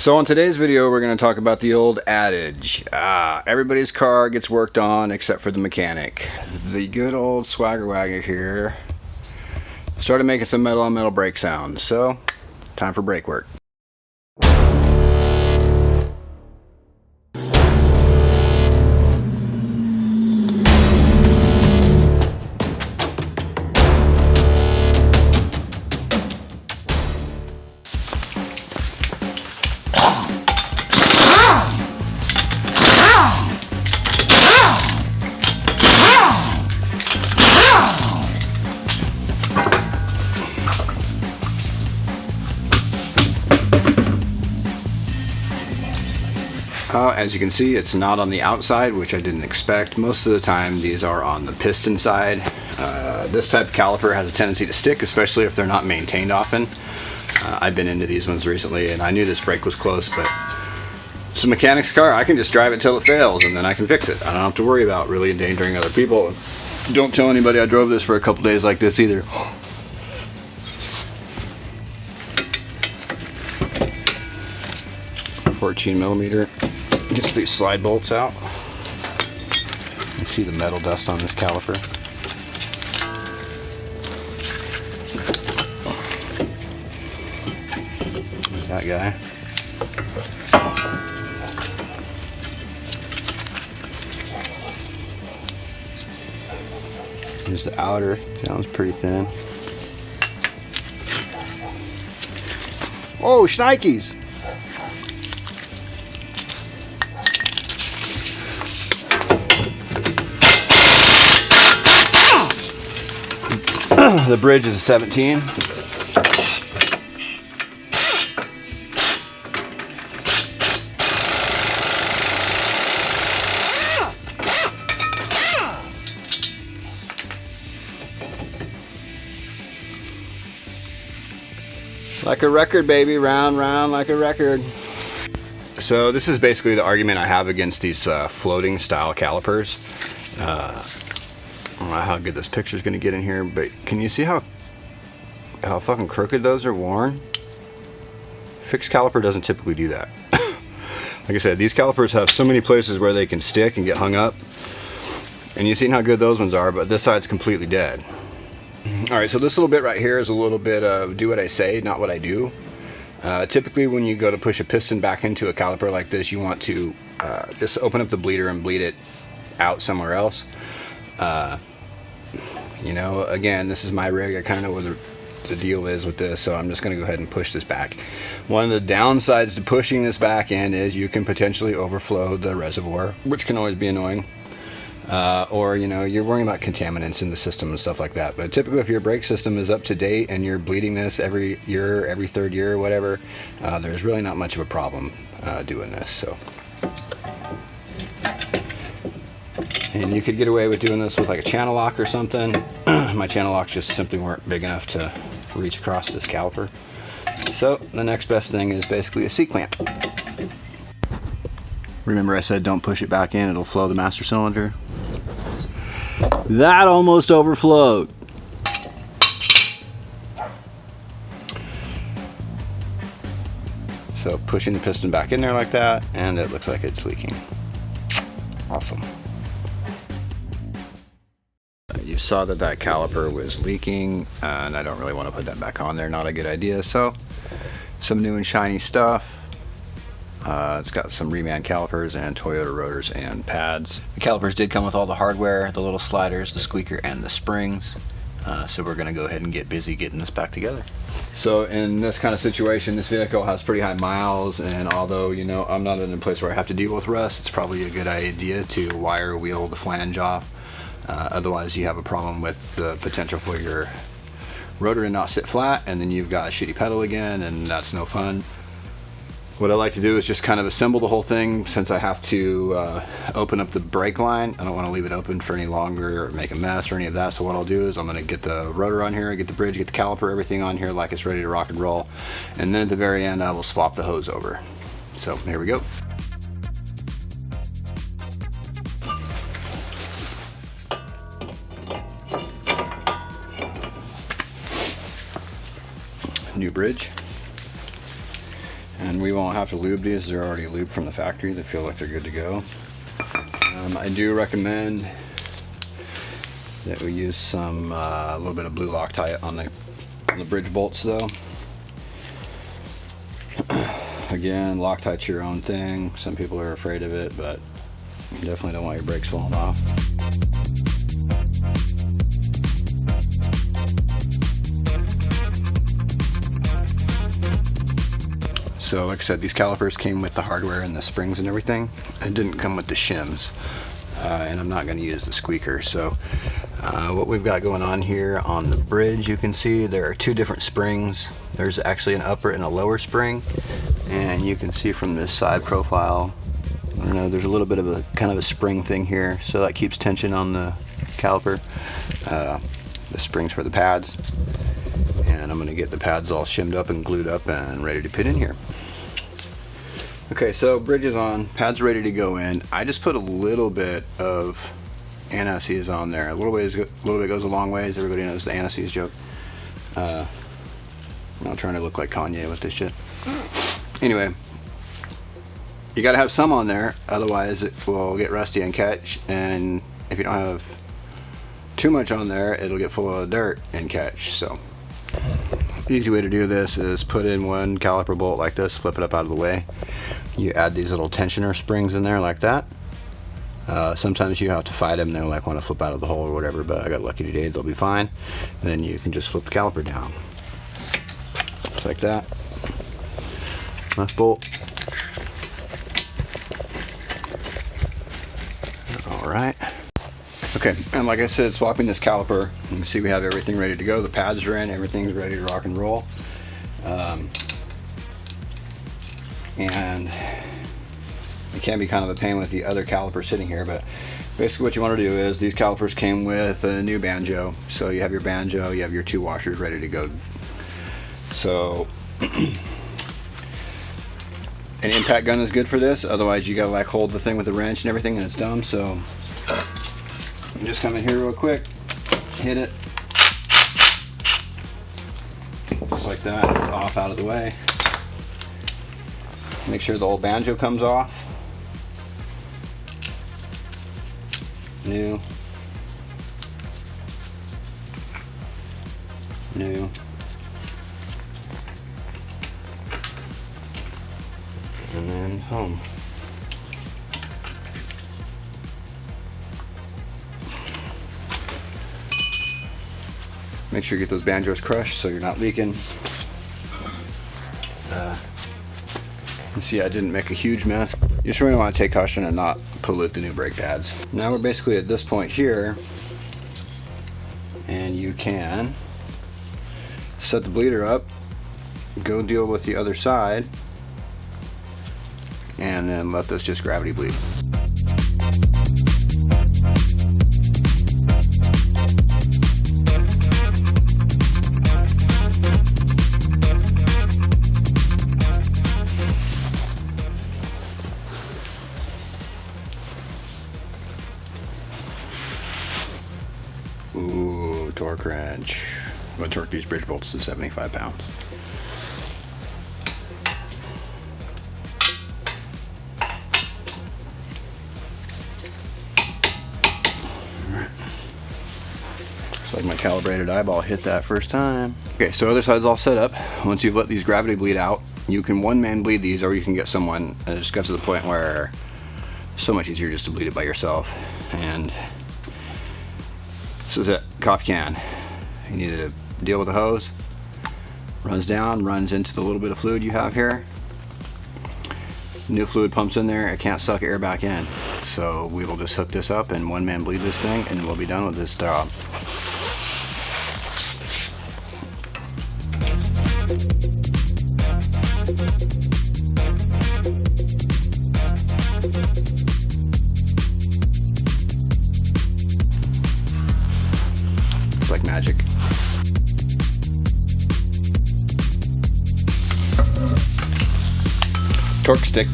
So on today's video, we're going to talk about the old adage, everybody's car gets worked on except for the mechanic. The good old Swagger Wagon here started making some metal on metal brake sounds, so time for brake work. As you can see, it's not on the outside, which I didn't expect. Most of the time these are on the piston side. This type of caliper has a tendency to stick, especially if they're not maintained often. I've been into these ones recently and I knew this brake was close, but it's a mechanic's car. I can just drive it till it fails and then I can fix it. I don't have to worry about really endangering other people. Don't tell anybody I drove this for a couple days like this either. .14mm. Gets these slide bolts out. You can see the metal dust on this caliper. There's that guy. Here's the outer. Sounds pretty thin. Oh, shnikes! The bridge is a 17. Like a record, baby, round, round like a record. So this is basically the argument I have against these floating style calipers. I don't know how good this picture is going to get in here, but can you see how fucking crooked those are worn? Fixed caliper doesn't typically do that. Like I said, these calipers have so many places where they can stick and get hung up, and you've seen how good those ones are, but this side's completely dead. Alright, so this little bit right here is a little bit of do what I say, not what I do. Typically when you go to push a piston back into a caliper like this, you want to just open up the bleeder and bleed it out somewhere else. You know, again, this is my rig. I kind of know what the deal is with this, so I'm just going to go ahead and push this back. One of the downsides to pushing this back in is you can potentially overflow the reservoir, which can always be annoying. Or, you know, you're worrying about contaminants in the system and stuff like that. But typically if your brake system is up to date and you're bleeding this every year, every third year or whatever, there's really not much of a problem doing this. So. And you could get away with doing this with like a channel lock or something. My channel locks just simply weren't big enough to reach across this caliper. So the next best thing is basically a C-clamp. Remember I said don't push it back in, it'll flow the master cylinder. That almost overflowed. So pushing the piston back in there like that, and it looks like it's leaking. Awesome. You saw that caliper was leaking, and I don't really want to put that back on there. Not a good idea. So some new and shiny stuff. It's got some reman calipers and Toyota rotors and pads. The calipers did come with all the hardware, the little sliders, the squeaker, and the springs. So we're going to go ahead and get busy getting this back together. So in this kind of situation, this vehicle has pretty high miles, and although, you know, I'm not in a place where I have to deal with rust, it's probably a good idea to wire wheel the flange off. Otherwise you have a problem with the potential for your rotor to not sit flat, and then you've got a shitty pedal again, and that's no fun. What I like to do is just kind of assemble the whole thing. Since I have to open up the brake line, I don't want to leave it open for any longer or make a mess or any of that. So what I'll do is I'm going to get the rotor on here, get the bridge, get the caliper, everything on here like it's ready to rock and roll, and then at the very end I will swap the hose over. So here we go. new bridge. And And we won't have to lube these, they're already lubed from the factory. They feel like they're good to go. I do recommend that we use some a little bit of blue Loctite on the bridge bolts though. Again, Loctite's your own thing. Some people are afraid of it, but you definitely don't want your brakes falling off. So like I said, these calipers came with the hardware and the springs and everything. It didn't come with the shims. And I'm not going to use the squeaker. So what we've got going on here on the bridge, you can see there are two different springs. There's actually an upper and a lower spring. And you can see from this side profile, I don't know, there's a little bit of a kind of a spring thing here. So that keeps tension on the caliper. The springs for the pads. And I'm going to get the pads all shimmed up and glued up and ready to put in here. Okay, so bridge is on, pads ready to go in. I just put a little bit of anti-seize on there. A little bit goes a long ways. Everybody knows the anti-seize joke. I'm not trying to look like Kanye with this shit. Anyway, you gotta have some on there, otherwise it will get rusty and catch. And if you don't have too much on there, it'll get full of dirt and catch. So the easy way to do this is put in one caliper bolt like this, flip it up out of the way. You add these little tensioner springs in there like that. Sometimes you have to fight them, they'll like want to flip out of the hole or whatever, but I got lucky today, they'll be fine. And then you can just flip the caliper down. Just like that. Left bolt. Alright. Okay, and like I said, swapping this caliper, you can see we have everything ready to go. The pads are in, everything's ready to rock and roll. And it can be kind of a pain with the other caliper sitting here, but basically what you want to do is these calipers came with a new banjo. So you have your banjo, you have your two washers ready to go. So an impact gun is good for this, otherwise you gotta like hold the thing with a wrench and everything and it's dumb. So you just come in here real quick, hit it, just like that, off out of the way. Make sure the old banjo comes off. New. New. And then home. Make sure you get those banjos crushed so you're not leaking. You see, I didn't make a huge mess. You just really want to take caution and not pollute the new brake pads. Now we're basically at this point here, and you can set the bleeder up, go deal with the other side, and then let this just gravity bleed. Ooh, torque wrench. I'm going to torque these bridge bolts to 75 pounds. Alright. Looks like my calibrated eyeball hit that first time. Okay, so other side's all set up. Once you've let these gravity bleed out, you can one-man bleed these, or you can get someone. And it just got to the point where it's so much easier just to bleed it by yourself. And this is it, coffee can. You need to deal with the hose. Runs down, runs into the little bit of fluid you have here. New fluid pumps in there, it can't suck air back in. So we will just hook this up and one man bleed this thing and we'll be done with this job. It's like magic. Torque stick.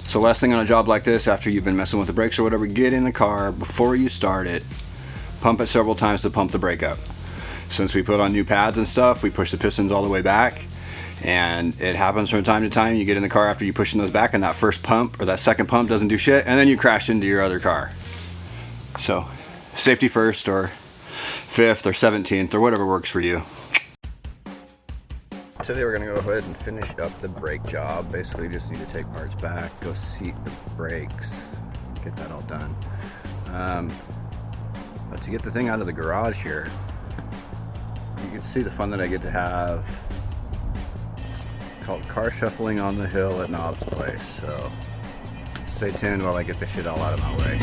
So So last thing on a job like this, after you've been messing with the brakes or whatever, get in the car before you start it, pump it several times to pump the brake up. Since we put on new pads and stuff, we push the pistons all the way back, and it happens from time to time. You get in the car after you pushing those back, and that first pump or that second pump doesn't do shit, and then you crash into your other car. So safety first, or 5th or 17th or whatever works for you. Today we're gonna go ahead and finish up the brake job. Basically just need to take parts back, go seat the brakes, get that all done. But to get the thing out of the garage here, you can see the fun that I get to have, called car shuffling on the hill at Knob's place. So stay tuned while I get this shit all out of my way.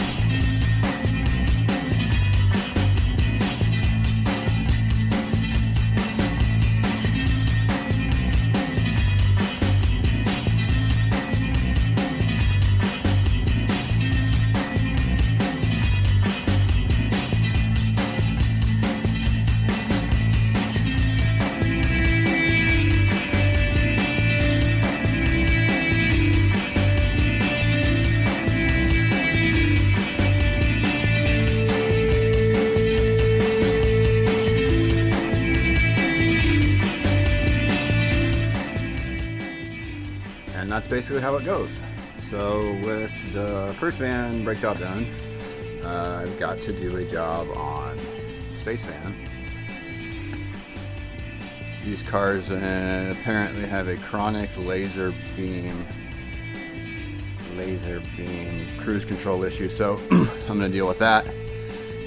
And that's basically how it goes. So with the first van brake job done, I've got to do a job on Space Van. These cars apparently have a chronic laser beam cruise control issue, so I'm going to deal with that,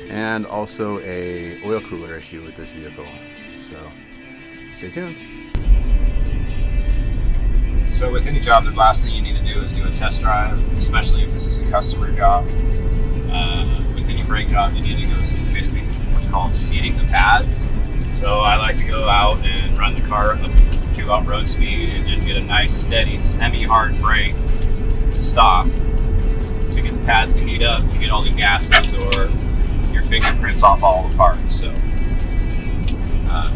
and also a oil cooler issue with this vehicle. So stay tuned. So with any job, the last thing you need to do is do a test drive, especially if this is a customer job. With any brake job, you need to go basically what's called seating the pads. So I like to go out and run the car up to about road speed and get a nice, steady, semi-hard brake to stop, to get the pads to heat up, to get all the gases or your fingerprints off all the parts. So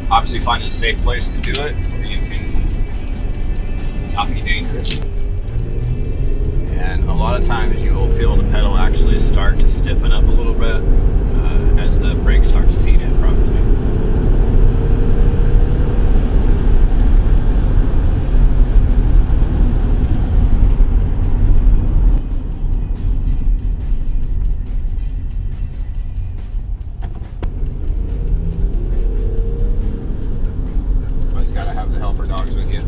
obviously find a safe place to do it where you can not be dangerous. And a lot of times you will feel the pedal actually start to stiffen up a little bit as the brakes start to seat in properly. Always gotta have the helper dogs with you.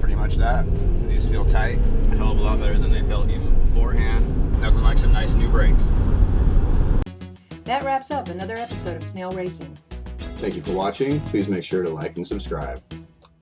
Pretty much that. These feel tight, a hell of a lot better than they felt even beforehand. Nothing like some nice new brakes. That wraps up another episode of Snale Racing. Thank you for watching. Please make sure to like and subscribe.